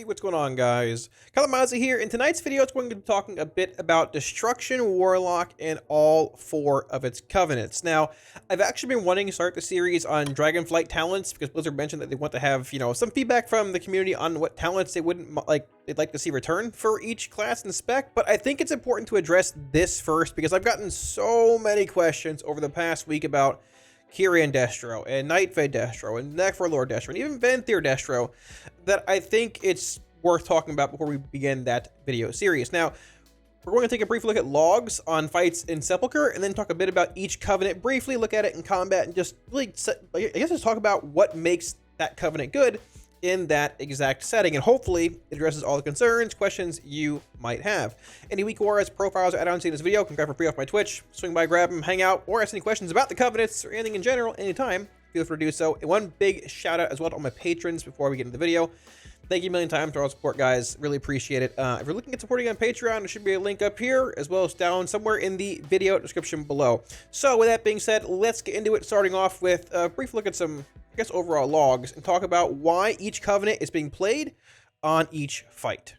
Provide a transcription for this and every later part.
Hey, what's going on, guys? Kalamazi here. In tonight's video, it's going to be talking a bit about Destruction, Warlock, and all 4 of its covenants. Now, I've actually been wanting to start the series on Dragonflight talents because Blizzard mentioned that they want to have, some feedback from the community on what talents they'd like to see return for each class and spec. But I think it's important to address this first because I've gotten so many questions over the past week about Kyrian Destro, and Nightfey Destro, and Necrolord Destro, and even Venthyr Destro, that I think it's worth talking about before we begin that video series. Now, we're going to take a brief look at logs on fights in Sepulcher, and then talk a bit about each covenant, briefly look at it in combat, and just really, I guess, just talk about what makes that covenant good in that exact setting, and hopefully it addresses all the concerns, questions you might have. Any weak warriors, profiles, or add-ons in this video can grab for free off my Twitch. Swing by, grab them, hang out, or ask any questions about the covenants or anything in general anytime. Feel free to do so. And one big shout out as well to all my patrons before we get into the video. Thank you a million times for all the support, guys. Really appreciate it. If you're looking at supporting on Patreon, there should be a link up here as well as down somewhere in the video description below. So with that being said, let's get into it, starting off with a brief look at some, I guess, overall logs and talk about why each covenant is being played on each fight.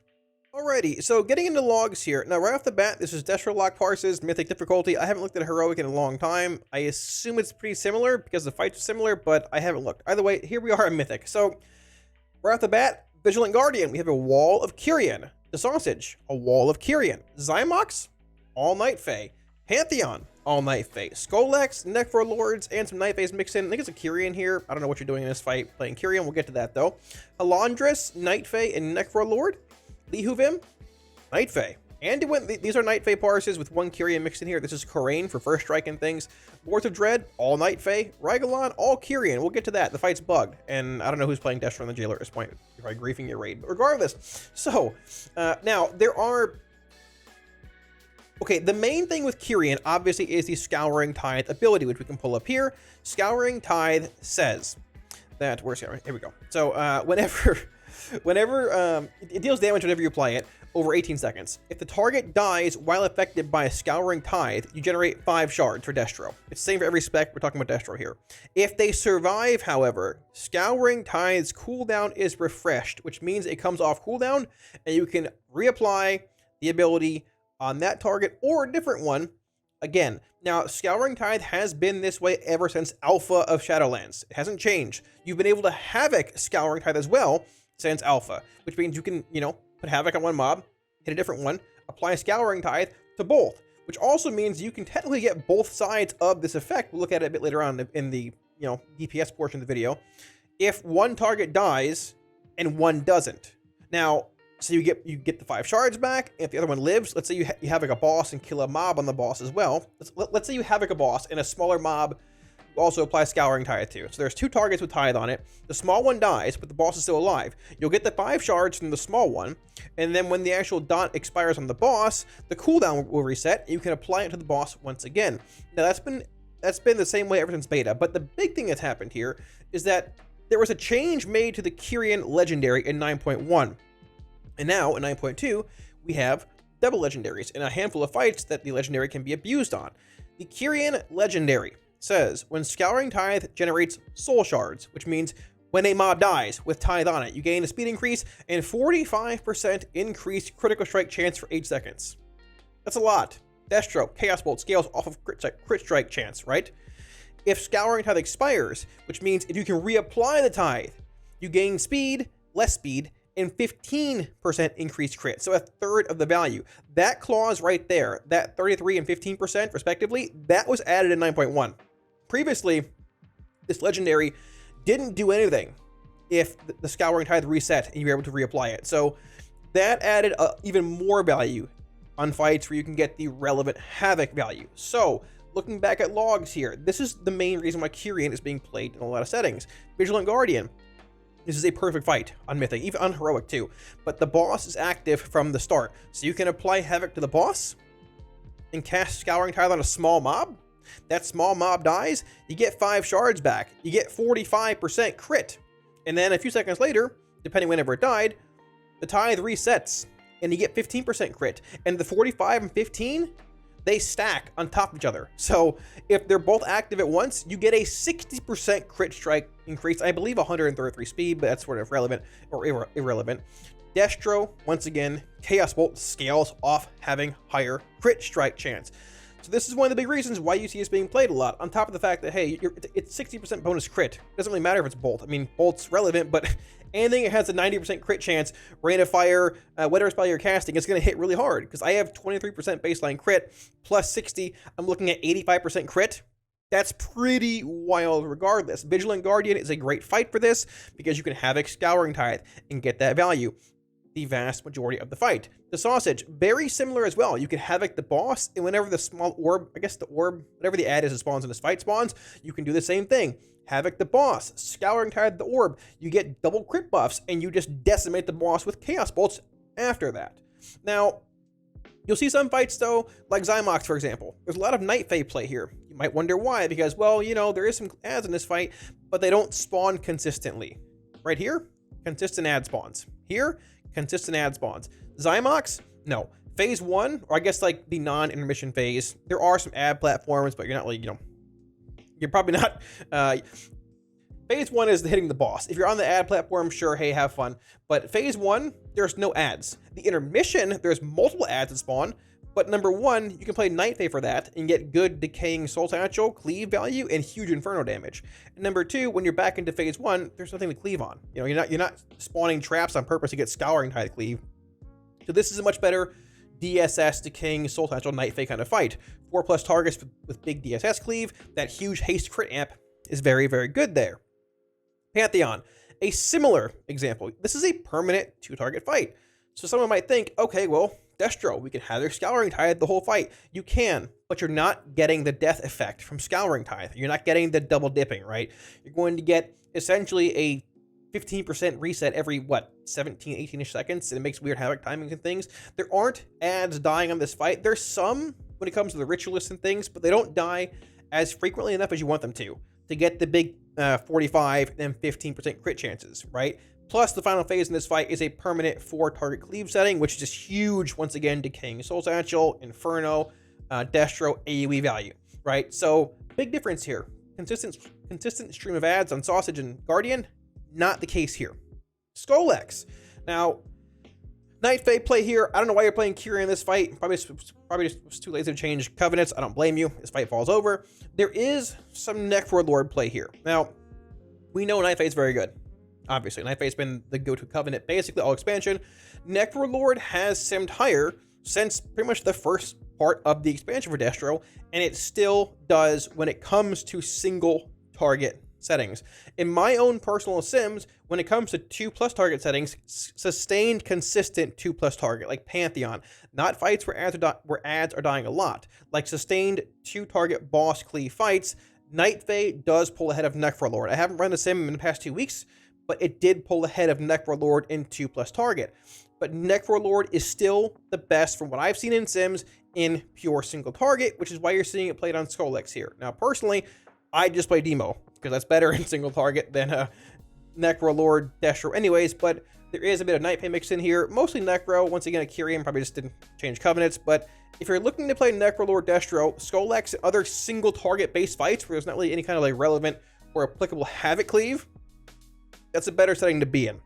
Alrighty, so getting into logs here. Now, right off the bat, this is Destro Lock Parses, Mythic difficulty. I haven't looked at Heroic in a long time. I assume it's pretty similar because the fights are similar, but I haven't looked. Either way, here we are in Mythic. So, right off the bat, Vigilant Guardian, we have a Wall of Kyrian. The Sausage, a Wall of Kyrian. Zymox, All Night Fae. Pantheon, All Night Fae. Skolex, Necrolords, and some Night Faes mixed in. I think it's a Kyrian here. I don't know what you're doing in this fight playing Kyrian. We'll get to that, though. Halandris, Night Fae, and Necrolord. Lihuvim, Night Fae. And these are Night Fae parses with 1 Kyrian mixed in here. This is Korain for first strike and things. Lords of Dread, all Night Fae. Rygelon, all Kyrian. We'll get to that. The fight's bugged. And I don't know who's playing Destro in the Jailer at this point. You're probably griefing your raid. But regardless. So, now, there are... Okay, the main thing with Kyrian, obviously, is the Scouring Tithe ability, which we can pull up here. Scouring Tithe says that... Where's Scouring? Here we go. So, whenever it deals damage whenever you apply it over 18 seconds. If the target dies while affected by a Scouring Tithe, you generate 5 shards for Destro. It's the same for every spec. We're talking about Destro here. If they survive, however, Scouring Tithe's cooldown is refreshed, which means it comes off cooldown and you can reapply the ability on that target or a different one again. Now, Scouring Tithe has been this way ever since Alpha of Shadowlands. It hasn't changed. You've been able to Havoc Scouring Tithe as well since Alpha, which means you can, put Havoc on one mob, hit a different one, apply Scouring Tithe to both, which also means you can technically get both sides of this effect. We'll look at it a bit later on in the, DPS portion of the video. If one target dies and one doesn't. Now, so you get the 5 shards back. If the other one lives, let's say you have like a boss and kill a mob on the boss as well. Let's say you have like a boss and a smaller mob also apply Scouring Tithe to. So there's 2 targets with Tithe on it. The small one dies, but the boss is still alive. You'll get the 5 shards from the small one, and then when the actual dot expires on the boss, the cooldown will reset, and you can apply it to the boss once again. Now that's been the same way ever since beta, but the big thing that's happened here is that there was a change made to the Kyrian Legendary in 9.1. And now, in 9.2, we have double legendaries and a handful of fights that the legendary can be abused on. The Kyrian Legendary says, when Scouring Tithe generates soul shards, which means when a mob dies with Tithe on it, you gain a speed increase and 45% increased critical strike chance for 8 seconds. That's a lot. Destro, Chaos Bolt scales off of crit strike chance, right? If Scouring Tithe expires, which means if you can reapply the Tithe, you gain speed, less speed, and 15% increased crit, so a third of the value. That clause right there, that 33 and 15% respectively, that was added in 9.1. Previously, this legendary didn't do anything if the Scouring Tithe reset and you were able to reapply it. So that added even more value on fights where you can get the relevant Havoc value. So looking back at logs here, this is the main reason why Kyrian is being played in a lot of settings. Vigilant Guardian. This is a perfect fight on Mythic, even on Heroic too. But the boss is active from the start. So you can apply Havoc to the boss and cast Scouring Tithe on a small mob. That small mob dies, you get 5 shards back. You get 45% crit. And then a few seconds later, depending whenever it died, the Tithe resets and you get 15% crit. And the 45 and 15, they stack on top of each other. So if they're both active at once, you get a 60% crit strike increase. I believe 133 speed, but that's sort of relevant or irrelevant. Destro, once again, Chaos Bolt scales off having higher crit strike chance. So this is one of the big reasons why you see this being played a lot, on top of the fact that, hey, it's 60% bonus crit. It doesn't really matter if it's Bolt. I mean, Bolt's relevant, but anything that has a 90% crit chance, Rain of Fire, whatever spell you're casting, it's going to hit really hard, because I have 23% baseline crit, plus 60, I'm looking at 85% crit. That's pretty wild regardless. Vigilant Guardian is a great fight for this, because you can Havoc Scouring Tithe and get that value the vast majority of the fight. The Sausage, very similar as well. You can Havoc the boss, and whenever the small orb, I guess the orb, whatever the ad is that spawns in this fight spawns, you can do the same thing. Havoc the boss, Scouring Tithe the orb, you get double crit buffs, and you just decimate the boss with Chaos Bolts after that. Now, you'll see some fights though, like Zymox for example. There's a lot of Night Fae play here. You might wonder why, because, well, you know, there is some ads in this fight, but they don't spawn consistently. Right here, consistent ad spawns. Here, consistent ad spawns. Zymox, no. Phase 1, or I guess like the non-intermission phase, there are some ad platforms, but you're not really, you know, you're probably not. Phase 1 is hitting the boss. If you're on the ad platform, sure, hey, have fun. But phase 1, there's no ads. The intermission, there's multiple ads that spawn, but number 1, you can play Night Fae for that and get good decaying Soul Satchel, cleave value, and huge Inferno damage. And number 2, when you're back into phase 1, there's nothing to cleave on. You know, you're not spawning traps on purpose to get Scouring Tithe cleave. So this is a much better DSS, decaying Soul Satchel, Night Fae kind of fight. 4+ targets with big DSS cleave, that huge haste crit amp is very, very good there. Pantheon, a similar example. This is a permanent 2-target fight. So someone might think, okay, well, Destro, we can have their Scouring Tithe the whole fight. You can, but you're not getting the death effect from Scouring Tithe. You're not getting the double dipping, right? You're going to get essentially a 15% reset every, what, 17, 18-ish seconds, and it makes weird Havoc timings and things. There aren't ads dying on this fight. There's some when it comes to the Ritualists and things, but they don't die as frequently enough as you want them to get the big 45 and 15% crit chances, right? Plus, the final phase in this fight is a permanent 4-target cleave setting, which is just huge, once again, decaying Soul Satchel, Inferno, Destro, AoE value, right? So, big difference here. Consistent stream of ads on Sausage and Guardian, not the case here. Skull-X. Now, Night Fae play here. I don't know why you're playing Kyrian in this fight. Probably just was too lazy to change covenants. I don't blame you. This fight falls over. There is some Necrolord play here. Now, we know Night Fae is very good. Obviously, Night Fae has been the go-to covenant, basically all expansion. Necrolord has simmed higher since pretty much the first part of the expansion for Destro, and it still does when it comes to single target settings. In my own personal sims, when it comes to 2+ target settings, sustained, consistent 2+ target, like Pantheon, not fights where ads are dying a lot, like sustained 2-target boss cleave fights, Night Fae does pull ahead of Necrolord. I haven't run a sim in the past 2 weeks, but it did pull ahead of Necrolord in 2+ target. But Necrolord is still the best from what I've seen in sims in pure single target, which is why you're seeing it played on Skull-X here. Now, personally, I just play Demo, because that's better in single target than Necrolord, Destro anyways, but there is a bit of Night Fae mixed in here. Mostly Necro. Once again, a Kyrian probably just didn't change covenants, but if you're looking to play Necrolord, Destro, Skull-X, and other single target based fights where there's not really any kind of like relevant or applicable Havoc cleave, that's a better setting to be in.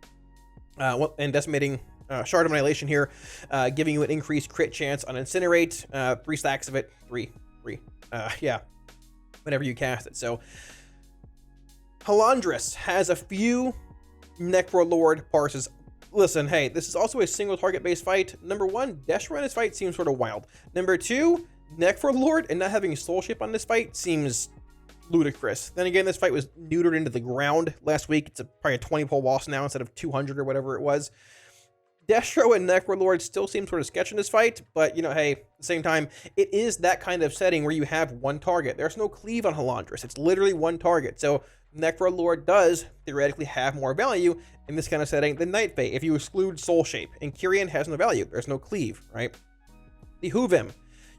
And decimating Shard of Annihilation here, giving you an increased crit chance on Incinerate, 3 stacks of it, three, yeah, whenever you cast it. So Halandris has a few Necrolord parses. Listen, hey, this is also a single target based fight. Number 1, Destro in this fight seems sort of wild. Number 2, Necrolord and not having Soul Shape on this fight seems ludicrous. Then again, this fight was neutered into the ground last week. It's probably a 20 pull boss now instead of 200 or whatever it was. Destro and Necrolord still seem sort of sketch in this fight, but, you know, hey, at the same time, it is that kind of setting where you have one target. There's no cleave on Halandris. It's literally one target. So Necrolord does theoretically have more value in this kind of setting than Night Fae if you exclude Soul Shape, and Kyrian has no value. There's no cleave, right? The Huvim.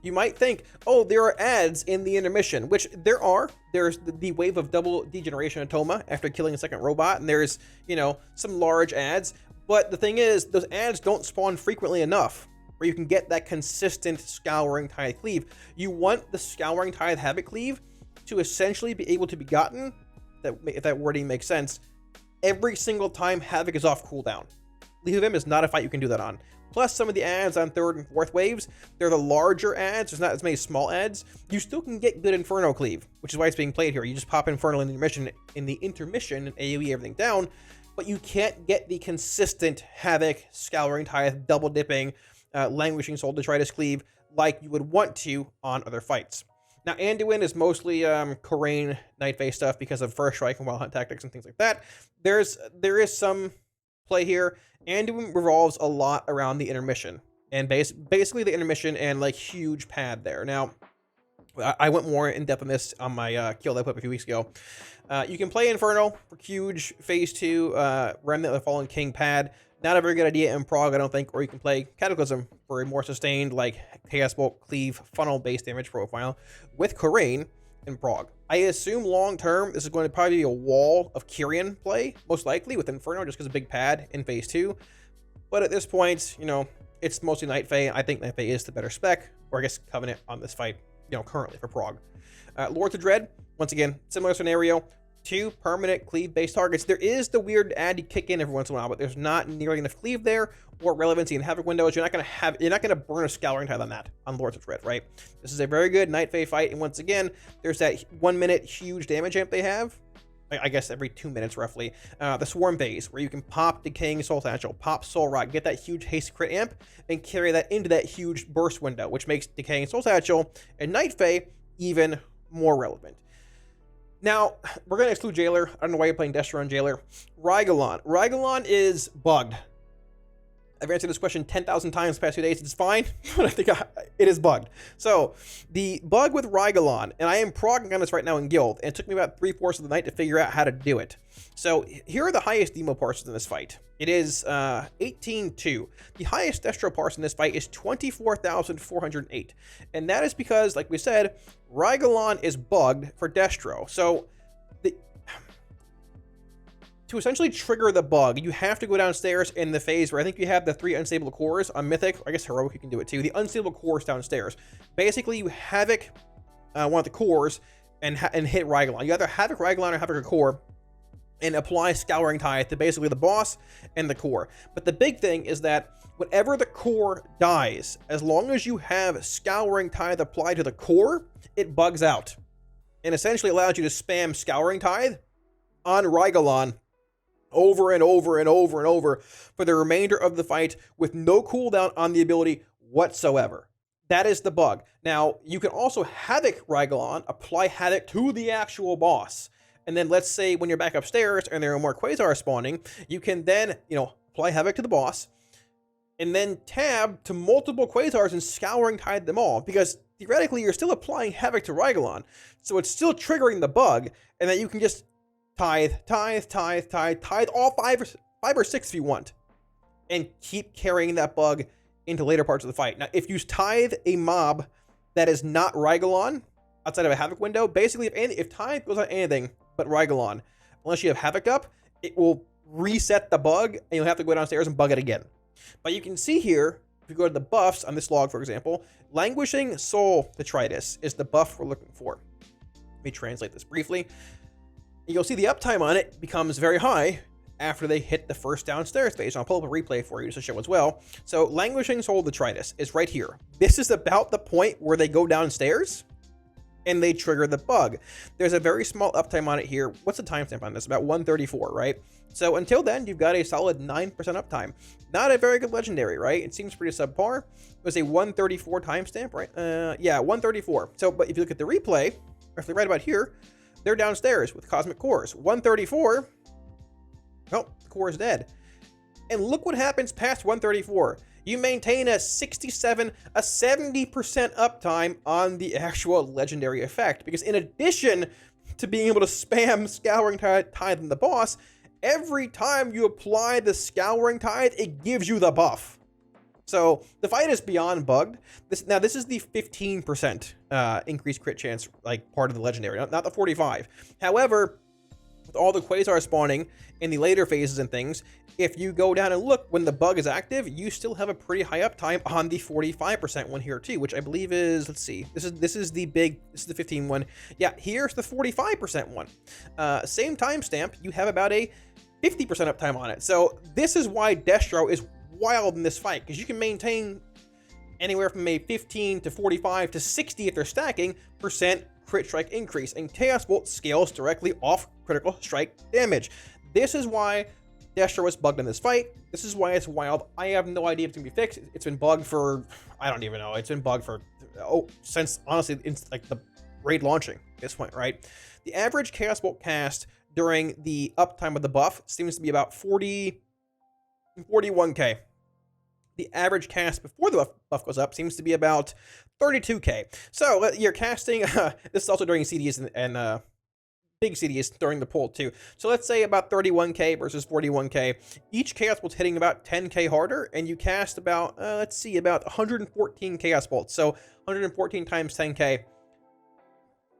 You might think, oh, there are ads in the intermission, which there are. There's the wave of double degeneration of Toma after killing a second robot, and there's, you know, some large ads. But the thing is, those ads don't spawn frequently enough where you can get that consistent Scouring Tithe cleave. You want the Scouring Tithe Havoc cleave to essentially be able to be gotten, if that wording makes sense, every single time Havoc is off cooldown. Leave of Him is not a fight you can do that on. Plus, some of the adds on 3rd and 4th waves, they're the larger adds. There's not as many small adds. You still can get good Inferno cleave, which is why it's being played here. You just pop Infernal in the intermission and AoE everything down, but you can't get the consistent Havoc, Scouring Tithe, double dipping, Languishing Soul, Detritus cleave like you would want to on other fights. Now, Anduin is mostly Khorane Night Phase stuff because of First Strike and Wild Hunt tactics and things like that. There is some play here. Anduin revolves a lot around the intermission and basically the intermission and like huge pad there. Now, I went more in depth on this on my kill that I put up a few weeks ago. You can play Inferno for huge Phase 2 Remnant of the Fallen King pad. Not a very good idea in Prog, I don't think, or you can play Cataclysm for a more sustained, like, Chaos Bolt, Cleave, funnel-based damage profile with Khorane in Prog. I assume long-term, this is going to probably be a wall of Kyrian play, most likely, with Inferno, just because of big pad in Phase 2. But at this point, you know, it's mostly Night Fae. I think Night Fae is the better spec, or I guess Covenant on this fight, you know, currently for Prog. Lords of Dread, once again, similar scenario. 2 permanent cleave-based targets. There is the weird add you kick in every once in a while, but there's not nearly enough cleave there or relevancy in Havoc windows. You're not gonna burn a Scouring Tithe on that on Lords of Dread, right? This is a very good Night Fae fight, and once again, there's that 1 minute huge damage amp they have. I guess every 2 minutes roughly. The Swarm Phase, where you can pop Decaying Soul Satchel, pop Soul Rot, get that huge haste crit amp, and carry that into that huge burst window, which makes Decaying Soul Satchel and Night Fae even more relevant. Now, we're going to exclude Jailer. I don't know why you're playing Destro on Jailer. Rygelon. Rygelon is bugged. I've answered this question 10,000 times the past 2 days. It's fine, but I think it is bugged. So, the bug with Rygelon, and I am progging on this right now in Guild, and it took me about 3/4 of the night to figure out how to do it. So, here are the highest demo parses in this fight. It is 18-2. The highest Destro parse in this fight is 24,408. And that is because, like we said, Rygelon is bugged for Destro. So, to essentially trigger the bug, you have to go downstairs in the phase where I think you have the 3 unstable cores on Mythic. I guess Heroic you can do it too. The unstable cores downstairs. Basically, you Havoc one of the cores and hit Rygelon. You either Havoc Rygelon or Havoc a core and apply Scouring Tithe to basically the boss and the core. But the big thing is that whenever the core dies, as long as you have Scouring Tithe applied to the core, it bugs out. And essentially allows you to spam Scouring Tithe on Rygelon over and over and over and over for the remainder of the fight with no cooldown on the ability whatsoever. That is the bug. Now, you can also Havoc Rygelon, apply Havoc to the actual boss. And then let's say when you're back upstairs and there are more Quasar spawning, you can then, apply Havoc to the boss and then tab to multiple Quasars and Scouring Tithe them all, because theoretically you're still applying Havoc to Rygelon. So it's still triggering the bug, and then you can just tithe all 5 or 6 if you want, and keep carrying that bug into later parts of the fight. Now, if you tithe a mob that is not Rygelon outside of a Havoc window, basically if tithe goes on anything but Rygelon, unless you have Havoc up, it will reset the bug, and you'll have to go downstairs and bug it again. But you can see here, if you go to the buffs on this log, for example, Languishing Soul Detritus is the buff we're looking for. Let me translate this briefly. You'll see the uptime on it becomes very high after they hit the first downstairs phase. I'll pull up a replay for you just to show as well. So Languishing Soul Detritus is right here. This is about the point where they go downstairs and they trigger the bug. There's a very small uptime on it here. What's the timestamp on this? About 134, right? So until then, you've got a solid 9% uptime. Not a very good legendary, right? It seems pretty subpar. It was a 134 timestamp, right? Yeah, 134. So, but if you look at the replay, actually right about here, they're downstairs with Cosmic Cores. 134. Oh, the core is dead. And look what happens past 134. You maintain a 70% uptime on the actual legendary effect. Because in addition to being able to spam Scouring Tithe on the boss, every time you apply the Scouring Tithe, it gives you the buff. So the fight is beyond bugged. This is the 15% increased crit chance, like part of the legendary, not the 45. However, with all the Quasar spawning in the later phases and things, if you go down and look when the bug is active, you still have a pretty high uptime on the 45% one here too, which I believe is, let's see, this is the 15 one. Yeah, here's the 45% one. Same timestamp, you have about a 50% uptime on it. So this is why Destro is wild in this fight, because you can maintain anywhere from a 15 to 45 to 60 if they're stacking percent crit strike increase, and Chaos Bolt scales directly off critical strike damage. This is why Destro was bugged in this fight. This is why it's wild. I have no idea if it's gonna be fixed. It's been bugged for, I don't even know. It's been bugged for, since honestly, it's like the raid launching at this point, right? The average Chaos Bolt cast during the uptime of the buff seems to be about 41k. The average cast before the buff goes up seems to be about 32k. So you're casting, this is also during CDs and big CDs during the pull too. So let's say about 31k versus 41k. Each Chaos Bolt's hitting about 10k harder, and you cast about, let's see, about 114 Chaos Bolts. So 114 times 10k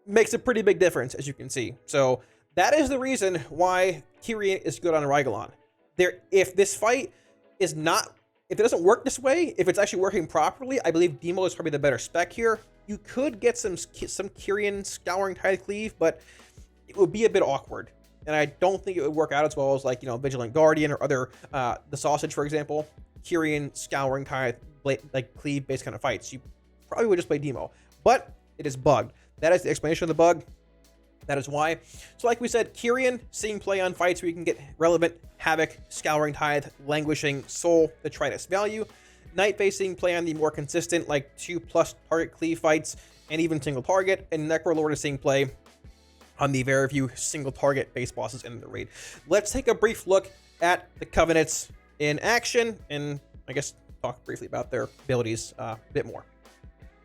makes a pretty big difference, as you can see. So that is the reason why Kyrian is good on Rygelon. If this fight is not, if it doesn't work this way, if it's actually working properly, I believe Demo is probably the better spec here. You could get some Kyrian Scouring Tithe Cleave, but it would be a bit awkward. And I don't think it would work out as well as, like, you know, Vigilant Guardian or other, the Sausage, for example. Kyrian Scouring Tithe, like Cleave based kind of fights. You probably would just play Demo, but it is bugged. That is the explanation of the bug. That is why. So like we said, Kyrian seeing play on fights where you can get relevant Havoc, Scouring Tithe, Languishing, Soul, Detritus value. Nightfay seeing play on the more consistent, like 2+ target cleave fights, and even single target. And Necrolord is seeing play on the very few single target base bosses in the raid. Let's take a brief look at the Covenants in action, and I guess talk briefly about their abilities a bit more.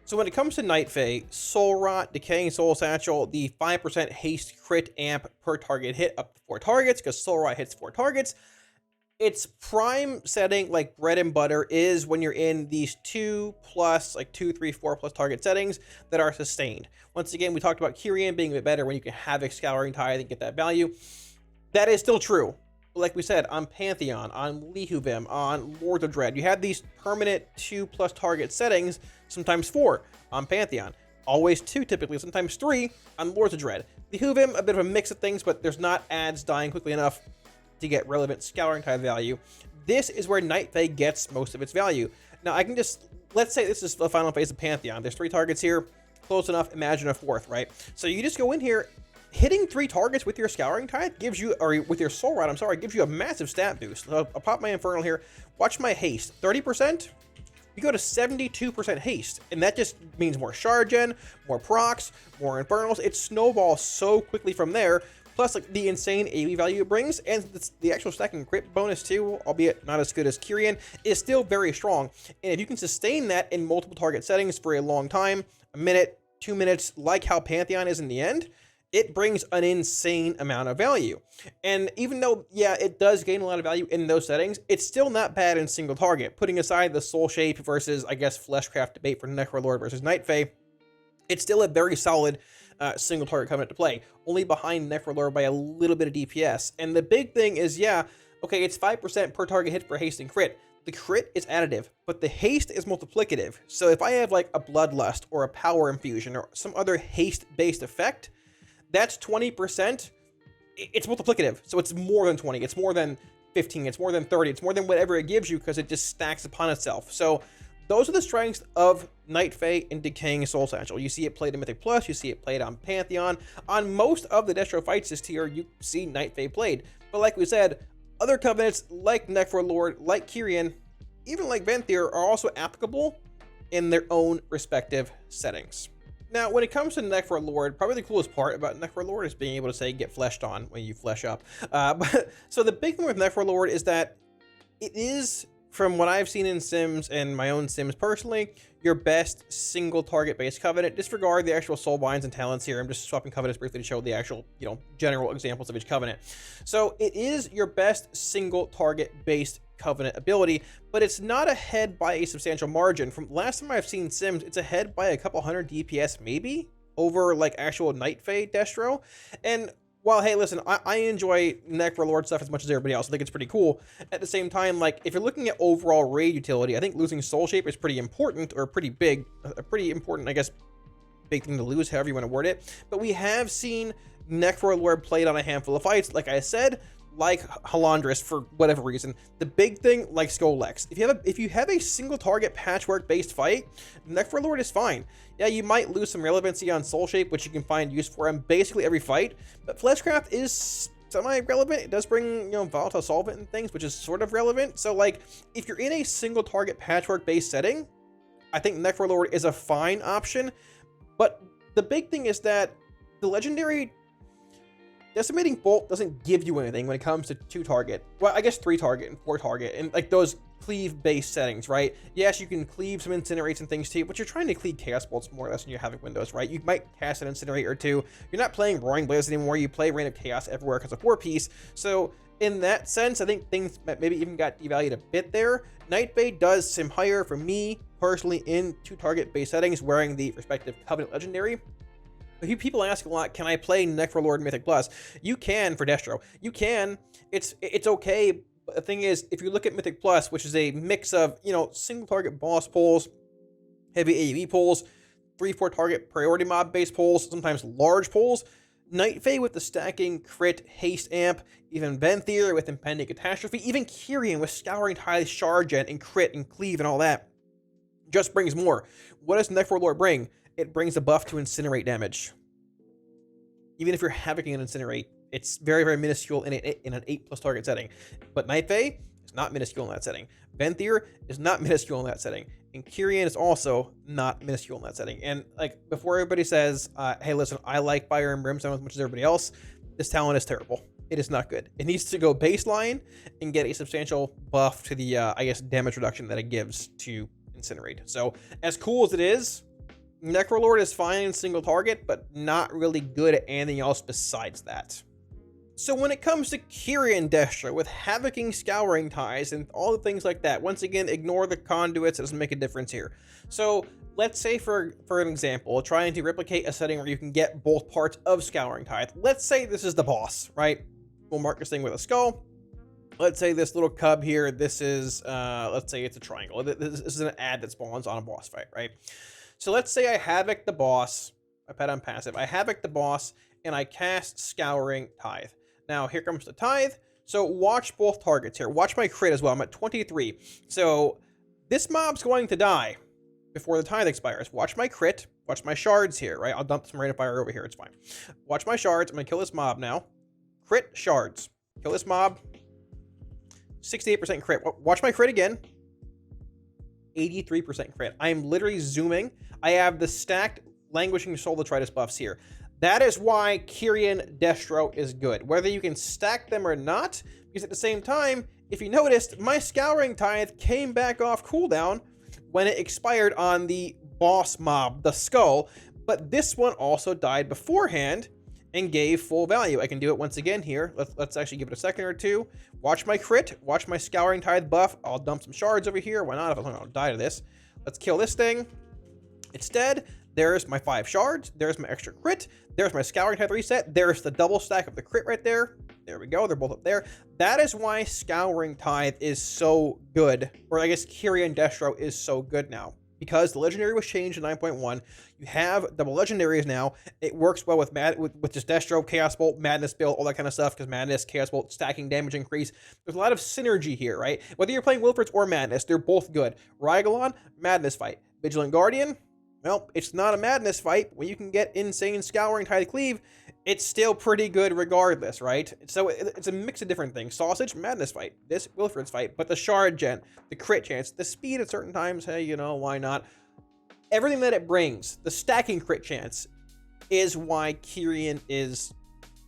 So when it comes to Nightfay, Soul Rot, Decaying Soul Satchel, the 5% haste crit amp per target hit up to 4 targets, because Soul Rot hits 4 targets. Its prime setting, like bread and butter, is when you're in these 2+, like 2, 3, 4+ target settings that are sustained. Once again, we talked about Kyrian being a bit better when you can Havoc, Scouring Tithe and get that value. That is still true. Like we said, on Pantheon, on Lihuvim, on Lords of Dread, you have these permanent 2+ target settings, sometimes 4 on Pantheon. Always 2 typically, sometimes 3 on Lords of Dread. Lihuvim, a bit of a mix of things, but there's not ads dying quickly enough to get relevant Scouring Tithe value. This is where Nightfay gets most of its value. Now I can just, let's say this is the final phase of Pantheon. There's 3 targets here, close enough, imagine a 4th, right? So you just go in here, hitting 3 targets with your Scouring Tithe gives you, or with your Soul Rod, I'm sorry, gives you a massive stat boost. So I'll pop my Infernal here, watch my haste, 30%, you go to 72% haste, and that just means more shard gen, more procs, more Infernals. It snowballs so quickly from there, plus like the insane AoE value it brings, and the actual stacking crit bonus too, albeit not as good as Kyrian, is still very strong. And if you can sustain that in multiple target settings for a long time, a minute, 2 minutes, like how Pantheon is in the end, it brings an insane amount of value. And even though, yeah, it does gain a lot of value in those settings, it's still not bad in single target. Putting aside the Soul Shape versus, I guess, Fleshcraft debate for Necrolord versus Nightfay, it's still a very solid single target Covenant to play, only behind Necrolord by a little bit of DPS. And the big thing is, yeah, okay, it's 5% per target hit for haste and crit. The crit is additive, but the haste is multiplicative. So if I have like a Bloodlust or a Power Infusion or some other haste-based effect, that's 20%. It's multiplicative. So it's more than 20. It's more than 15. It's more than 30. It's more than whatever it gives you, because it just stacks upon itself. So those are the strengths of Nightfay and Decaying Soul Satchel. You see it played in Mythic Plus. You see it played on Pantheon. On most of the Destro fights this tier, you see Nightfay played. But like we said, other Covenants like Necrolord, like Kyrian, even like Venthyr, are also applicable in their own respective settings. Now, when it comes to Necrolord, probably the coolest part about Necrolord is being able to say get fleshed on when you flesh up. So the big thing with Necrolord is that it is, from what I've seen in Sims and my own Sims personally, your best single target based Covenant. Disregard the actual soul binds and talents here. I'm just swapping Covenants briefly to show the actual, general examples of each Covenant. So it is your best single target based Covenant ability, but it's not ahead by a substantial margin. From last time I've seen Sims, it's ahead by a couple hundred DPS maybe over like actual Nightfay Destro. And while, hey, listen, I enjoy Necrolord stuff as much as everybody else. I think it's pretty cool. At the same time, like, if you're looking at overall raid utility, I think losing Soul Shape is pretty important, or pretty big, a pretty important, I guess, big thing to lose, however you want to word it. But we have seen Necrolord played on a handful of fights. Like I said, like Halandris for whatever reason. The big thing, like Skolex. If you have a single target patchwork based fight, Necrolord is fine. Yeah, you might lose some relevancy on Soul Shape, which you can find use for in basically every fight, but Fleshcraft is semi-relevant. It does bring, you know, volatile solvent and things, which is sort of relevant. So like, if you're in a single target patchwork based setting, I think Necrolord is a fine option. But the big thing is that the legendary Decimating Bolt doesn't give you anything when it comes to 2 target. Well, I guess 3 target and 4 target, and like those cleave-based settings, right? Yes, you can cleave some Incinerates and things too, but you're trying to cleave Chaos Bolts more or less in your Havoc windows, right? You might cast an Incinerate or 2. You're not playing Roaring Blaze anymore. You play Rain of Chaos everywhere because of 4-piece. So in that sense, I think things maybe even got devalued a bit there. Nightbane does sim higher for me personally in 2 target-based settings, wearing the respective Covenant Legendary. People ask a lot, can I play Necrolord Mythic Plus? You can for Destro. You can. It's okay. But the thing is, if you look at Mythic Plus, which is a mix of, you know, single target boss pulls, heavy AoE pulls, 3-4 target priority mob based pulls, sometimes large pulls, Night Fae with the stacking crit haste amp, even Venthyr with impending catastrophe, even Kyrian with Scouring Tithe, shard gen, and crit and cleave and all that, just brings more. What does Necrolord bring? It brings a buff to incinerate damage. Even if you're havocing an incinerate, it's very, very minuscule in an 8+ target setting. But Night Fae is not minuscule in that setting. Venthyr is not minuscule in that setting. And Kyrian is also not minuscule in that setting. And like, before everybody says, hey, listen, I like Fire and Brimstone as much as everybody else, this talent is terrible. It is not good. It needs to go baseline and get a substantial buff to the, I guess, damage reduction that it gives to incinerate. So as cool as it is, Necrolord is fine in single target, but not really good at anything else besides that. So when it comes to Kyrian Destro with Havocing Scouring Ties and all the things like that, once again, ignore the conduits, it doesn't make a difference here. So let's say for an example, trying to replicate a setting where you can get both parts of Scouring Tithe. Let's say this is the boss, right? We'll mark this thing with a skull. Let's say this little cub here, this is, let's say it's a triangle. This is an ad that spawns on a boss fight, right? So let's say I Havoc the boss, I pet on passive, I Havoc the boss, and I cast Scouring Tithe. Now, here comes the Tithe. So watch both targets here. Watch my crit as well. I'm at 23. So this mob's going to die before the Tithe expires. Watch my crit. Watch my shards here, right? I'll dump some Rain of Fire over here. It's fine. Watch my shards. I'm going to kill this mob now. Crit, shards. Kill this mob. 68% crit. Watch my crit again. 83% crit. I am literally zooming. I have the stacked Languishing Soul Detritus buffs here. That is why Kyrian Destro is good, whether you can stack them or not, because at the same time, if you noticed, my Scouring Tithe came back off cooldown when it expired on the boss mob, the skull, but this one also died beforehand and gave full value. I can do it once again here. Let's actually give it a second or two. Watch my crit, watch my Scouring Tithe buff. I'll dump some shards over here. Why not if I'm going to die to this? Let's kill this thing. It's dead. There's my 5 shards. There's my extra crit. There's my Scouring Tithe reset. There's the double stack of the crit right there. There we go. They're both up there. That is why Scouring Tithe is so good. Or I guess Kyrian Destro is so good now. Because the legendary was changed in 9.1. You have double legendaries now. It works well with just Destro, Chaos Bolt, Madness build, all that kind of stuff. Because Madness, Chaos Bolt, stacking damage increase. There's a lot of synergy here, right? Whether you're playing Wilfred's or Madness, they're both good. Rygelon, Madness fight. Vigilant Guardian, well, it's not a Madness fight. When you can get insane Scouring Tithe Cleave, it's still pretty good regardless, right? So it's a mix of different things. Sausage, Madness fight. This, Wilfred's fight. But the shard gen, the crit chance, the speed at certain times, hey, you know, why not? Everything that it brings, the stacking crit chance, is why Kyrian is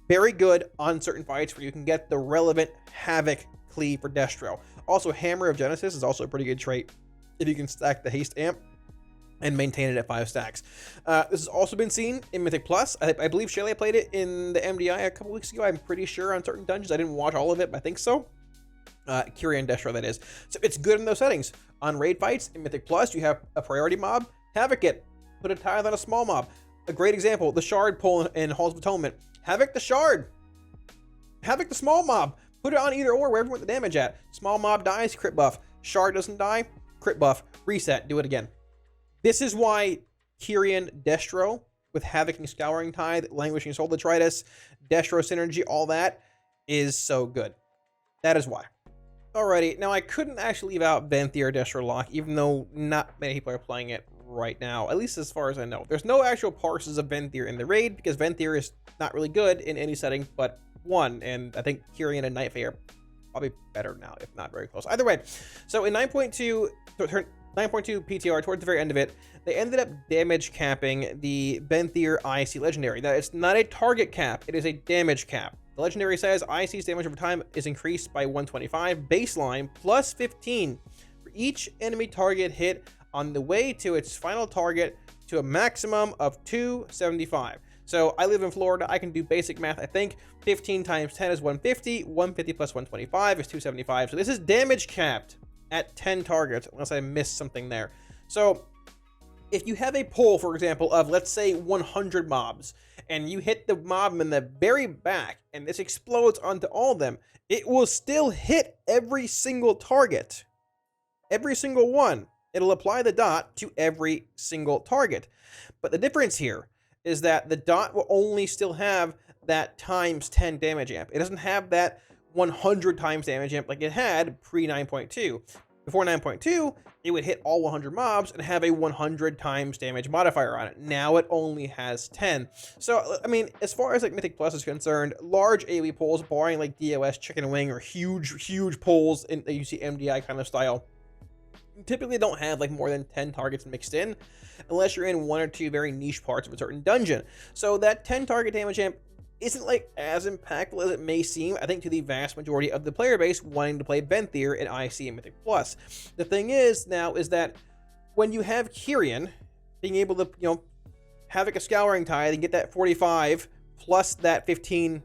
very good on certain fights where you can get the relevant Havoc Cleave for Destro. Also, Hammer of Genesis is also a pretty good trait if you can stack the haste amp and maintain it at 5 stacks. This has also been seen in Mythic Plus. I believe Shayla played it in the MDI a couple weeks ago. I'm pretty sure on certain dungeons. I didn't watch all of it, but I think so. Kyrian Destro, that is. So it's good in those settings. On raid fights in Mythic Plus, you have a priority mob. Havoc it. Put a tithe on a small mob. A great example, the shard pull in Halls of Atonement. Havoc the shard. Havoc the small mob. Put it on either or, wherever you want the damage at. Small mob dies, crit buff. Shard doesn't die, crit buff. Reset, do it again. This is why Kyrian Destro, with Havocing Scouring Tithe, Languishing Soul Detritus, Destro Synergy, all that, is so good. That is why. Alrighty, now I couldn't actually leave out Venthyr Destro Lock, even though not many people are playing it right now, at least as far as I know. There's no actual parses of Venthyr in the raid, because Venthyr is not really good in any setting but one, and I think Kyrian and Nightfay are probably better now, if not very close. Either way, so in 9.2 PTR, towards the very end of it, they ended up damage capping the Venthyr IC Legendary. Now, it's not a target cap, it is a damage cap. The Legendary says IC's damage over time is increased by 125 baseline plus 15 for each enemy target hit on the way to its final target to a maximum of 275. So I live in Florida, I can do basic math. I think 15 times 10 is 150, 150 plus 125 is 275. So this is damage capped at 10 targets, unless I missed something there. So if you have a pool, for example, of let's say 100 mobs, and you hit the mob in the very back, and this explodes onto all of them, it will still hit every single target. Every single one. It'll apply the dot to every single target. But the difference here is that the dot will only still have that times 10 damage amp. It doesn't have that 100 times damage amp like it had pre 9.2. Before 9.2, it would hit all 100 mobs and have a 100 times damage modifier on it. Now it only has 10. So, I mean, as far as like Mythic Plus is concerned, large AoE pulls, barring like DOS, Chicken Wing, or huge pulls in the UC MDI kind of style, typically don't have like more than 10 targets mixed in, unless you're in one or two very niche parts of a certain dungeon. So that 10 target damage amp isn't like as impactful as it may seem, I think, to the vast majority of the player base wanting to play Venthyr in IC and Mythic Plus. The thing is now is that when you have Kyrian being able to, you know, have like a Scouring Tithe and get that 45 plus that 15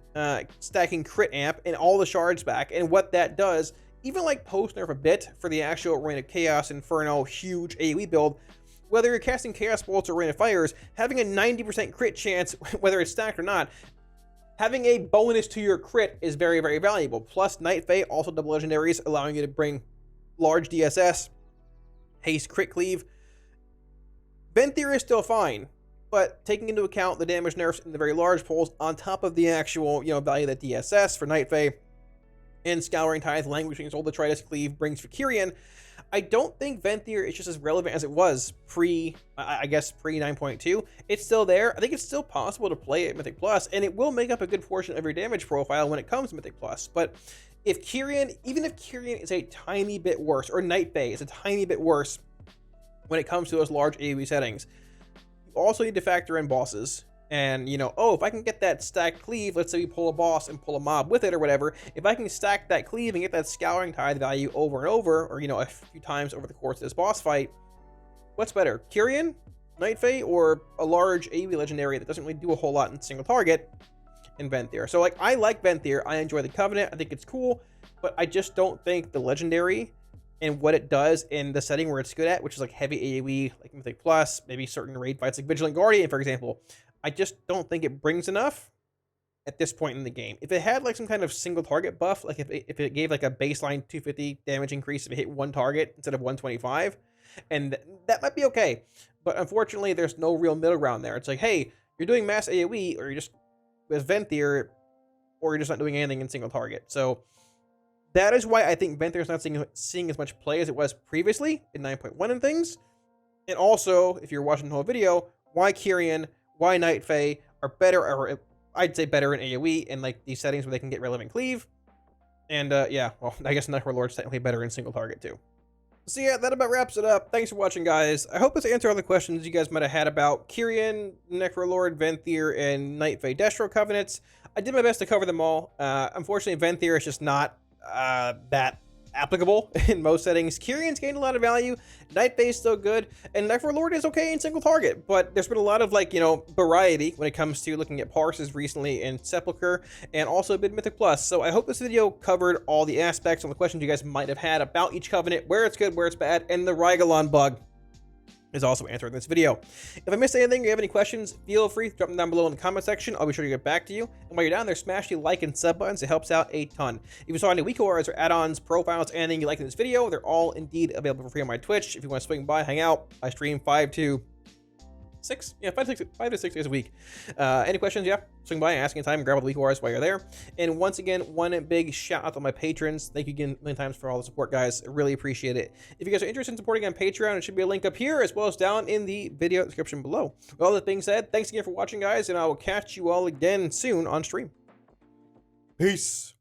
stacking crit amp and all the shards back, and what that does, even like post nerf a bit for the actual Rain of Chaos Inferno huge AoE build, whether you're casting Chaos Bolts or Rain of Fires, having a 90% crit chance, whether it's stacked or not, having a bonus to your crit is very, very valuable. Plus, Nightfay, also double legendaries, allowing you to bring large DSS, haste, crit cleave. Venthyr is still fine, but taking into account the damage nerfs in the very large pulls on top of the actual, you know, value that DSS for Nightfay and Scouring Tithe, Languishing Soul, Detritus, Cleave brings for Kyrian, I don't think Venthyr is just as relevant as it was pre 9.2. It's still there. I think it's still possible to play it Mythic Plus, and it will make up a good portion of your damage profile when it comes to Mythic Plus. But if Kyrian, even if Kyrian is a tiny bit worse, or Nightfay is a tiny bit worse when it comes to those large AoE settings, you also need to factor in bosses. And, you know, oh, if I can get that stacked cleave, let's say we pull a boss and pull a mob with it or whatever, if I can stack that cleave and get that Scouring Tithe value over and over, or, you know, a few times over the course of this boss fight, what's better, Kyrian, Nightfay, or a large AoE legendary that doesn't really do a whole lot in single target in Venthyr? So, like, I like Venthyr, I enjoy the Covenant, I think it's cool, but I just don't think the legendary and what it does in the setting where it's good at, which is like heavy AoE, like Mythic Plus, maybe certain raid fights like Vigilant Guardian, for example, I just don't think it brings enough at this point in the game. If it had like some kind of single target buff, like if it gave like a baseline 250 damage increase if it hit one target instead of 125, and that might be okay. But unfortunately, there's no real middle ground there. It's like, hey, you're doing mass AoE, or you're just with Venthyr, or you're just not doing anything in single target. So that is why I think Venthyr is not seeing as much play as it was previously in 9.1 and things. And also, if you're watching the whole video, why Kyrian, why Nightfay are better, or I'd say better in AoE in like these settings where they can get relevant cleave. And yeah, well, I guess Necrolord's technically better in single target too. So yeah, that about wraps it up. Thanks for watching, guys. I hope this answered all the questions you guys might have had about Kyrian, Necrolord, Venthyr, and Nightfay Destro Covenants. I did my best to cover them all. Unfortunately, Venthyr is just not that applicable in most settings. Kyrian's gained a lot of value, Nightfay is still good, and Necrolord is okay in single target, but there's been a lot of, like, you know, variety when it comes to looking at parses recently in Sepulcher, and also a bit Mythic Plus. So I hope this video covered all the aspects and the questions you guys might have had about each covenant, where it's good, where it's bad, and the Rygelon bug is also answered in this video. If I missed anything or you have any questions, feel free to drop them down below in the comment section. I'll be sure to get back to you. And while you're down there, smash the like and sub buttons. It helps out a ton. If you saw any weak awards or add-ons, profiles, anything you like in this video, they're all indeed available for free on my Twitch. If you want to swing by, hang out, I stream 5 to 6? Yeah, 5 to 6 days a week. Any questions? Yeah, swing by, asking time, grab all the week wars while you're there. And once again, one big shout out to my patrons. Thank you again many times for all the support, guys. I really appreciate it. If you guys are interested in supporting on Patreon, it should be a link up here as well as down in the video description below. With all that being said, thanks again for watching, guys, and I will catch you all again soon on stream. Peace.